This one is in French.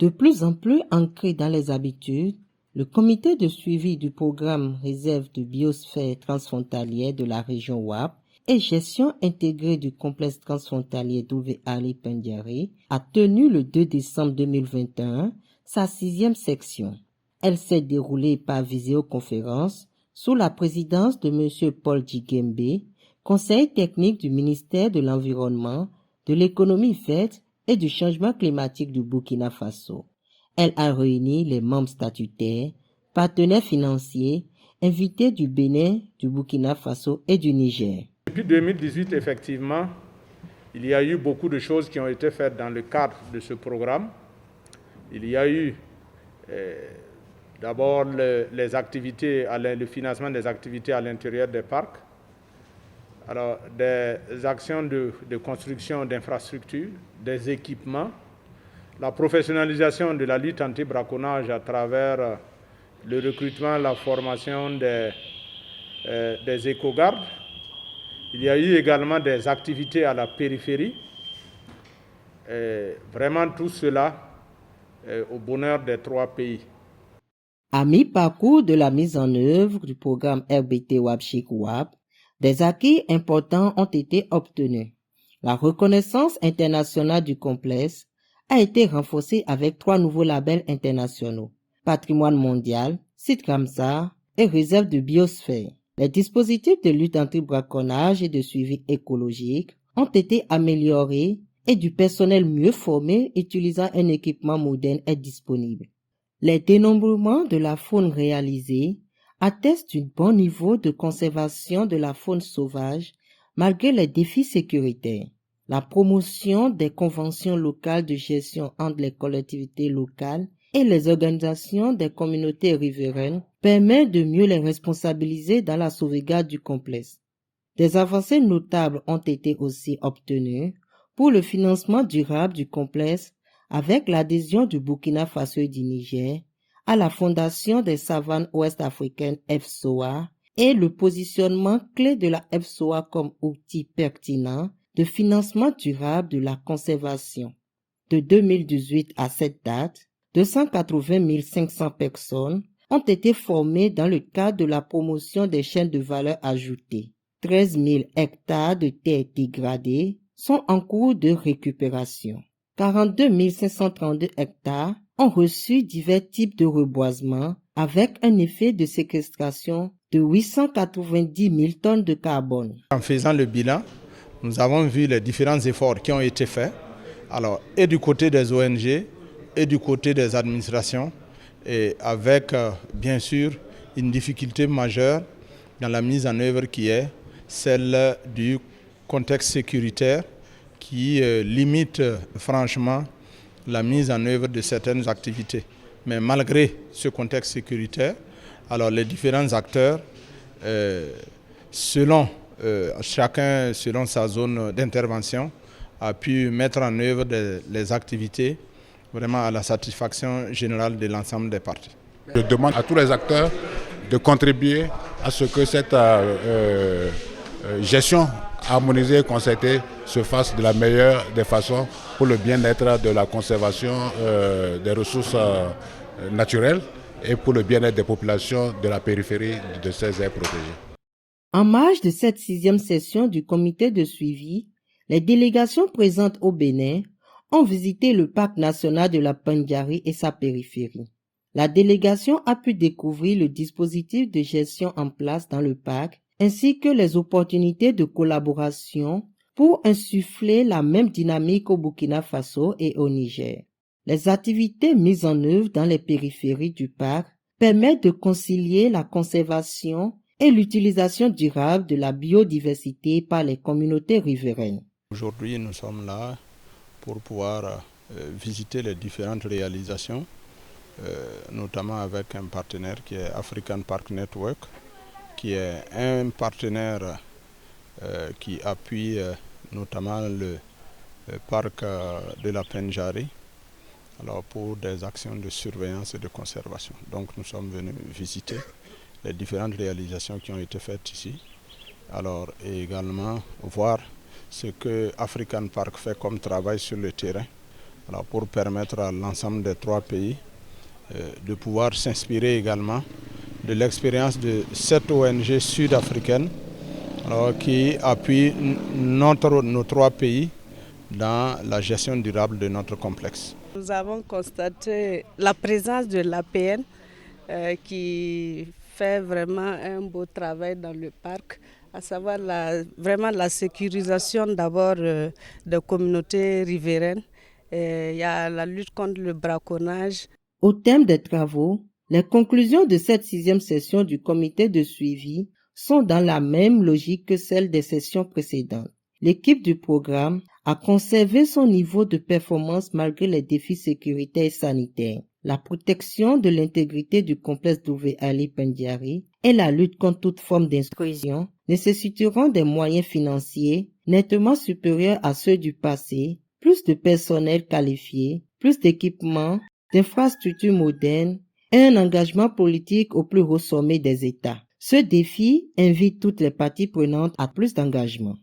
De plus en plus ancré dans les habitudes, le comité de suivi du programme réserve de biosphère transfrontalière de la région Ouab et gestion intégrée du complexe transfrontalier d'Ouvé Ali Pendiari a tenu le 2 décembre 2021 sa 6e section. Elle s'est déroulée par visioconférence sous la présidence de M. Paul Djigembe, conseiller technique du ministère de l'Environnement, de l'économie verte et du changement climatique du Burkina Faso. Elle a réuni les membres statutaires, partenaires financiers, invités du Bénin, du Burkina Faso et du Niger. Depuis 2018, effectivement, il y a eu beaucoup de choses qui ont été faites dans le cadre de ce programme. Il y a eu d'abord les activités, le financement des activités à l'intérieur des parcs, alors des actions de construction d'infrastructures, des équipements, la professionnalisation de la lutte anti-braconnage à travers le recrutement, la formation des éco-gardes. Il y a eu également des activités à la périphérie. Vraiment tout cela au bonheur des 3 pays. À mi-parcours de la mise en œuvre du programme RBT Ouab-Chic-Ouab, des acquis importants ont été obtenus. La reconnaissance internationale du complexe a été renforcée avec 3 nouveaux labels internationaux: Patrimoine mondial, Site Ramsar et Réserve de biosphère. Les dispositifs de lutte anti-braconnage et de suivi écologique ont été améliorés et du personnel mieux formé utilisant un équipement moderne est disponible. Les dénombrements de la faune réalisés attestent d'un bon niveau de conservation de la faune sauvage malgré les défis sécuritaires. La promotion des conventions locales de gestion entre les collectivités locales et les organisations des communautés riveraines permet de mieux les responsabiliser dans la sauvegarde du complexe. Des avancées notables ont été aussi obtenues pour le financement durable du complexe avec l'adhésion du Burkina Faso et du Niger à la Fondation des savanes ouest-africaines FSOA et le positionnement clé de la FSOA comme outil pertinent de financement durable de la conservation. De 2018 à cette date, 280 500 personnes ont été formées dans le cadre de la promotion des chaînes de valeur ajoutée. 13 000 hectares de terres dégradées sont en cours de récupération. 42 532 hectares ont reçu divers types de reboisement avec un effet de séquestration de 890 000 tonnes de carbone. En faisant le bilan, nous avons vu les différents efforts qui ont été faits, alors, et du côté des ONG et du côté des administrations, et avec bien sûr une difficulté majeure dans la mise en œuvre qui est celle du contexte sécuritaire qui limite franchement la mise en œuvre de certaines activités. Mais malgré ce contexte sécuritaire, alors les différents acteurs, chacun selon sa zone d'intervention, a pu mettre en œuvre les activités vraiment à la satisfaction générale de l'ensemble des parties. Je demande à tous les acteurs de contribuer à ce que cette gestion harmonisée et concertée se fasse de la meilleure des façons pour le bien-être de la conservation des ressources naturelles et pour le bien-être des populations de la périphérie de ces aires protégées. En marge de cette 6e session du comité de suivi, les délégations présentes au Bénin ont visité le parc national de la Pendiari et sa périphérie. La délégation a pu découvrir le dispositif de gestion en place dans le parc ainsi que les opportunités de collaboration pour insuffler la même dynamique au Burkina Faso et au Niger. Les activités mises en œuvre dans les périphéries du parc permettent de concilier la conservation et l'utilisation durable de la biodiversité par les communautés riveraines. Aujourd'hui, nous sommes là pour pouvoir visiter les différentes réalisations, notamment avec un partenaire qui est African Park Network, qui est un partenaire qui appuie notamment le parc de la Pendiari, alors pour des actions de surveillance et de conservation. Donc nous sommes venus visiter les différentes réalisations qui ont été faites ici, alors et également voir ce que African Park fait comme travail sur le terrain voilà, pour permettre à l'ensemble des 3 pays de pouvoir s'inspirer également de l'expérience de cette ONG sud-africaine qui appuie nos 3 pays dans la gestion durable de notre complexe. Nous avons constaté la présence de l'APN qui fait vraiment un beau travail dans le parc, à savoir vraiment la sécurisation d'abord des communautés riveraines. Il y a la lutte contre le braconnage. Au terme des travaux, les conclusions de cette 6e session du comité de suivi sont dans la même logique que celles des sessions précédentes. L'équipe du programme a conservé son niveau de performance malgré les défis sécuritaires et sanitaires. La protection de l'intégrité du complexe d'Ouvé Ali Pendiari et la lutte contre toute forme d'intrusion nécessiteront des moyens financiers nettement supérieurs à ceux du passé, plus de personnel qualifié, plus d'équipements, d'infrastructures modernes et un engagement politique au plus haut sommet des États. Ce défi invite toutes les parties prenantes à plus d'engagement.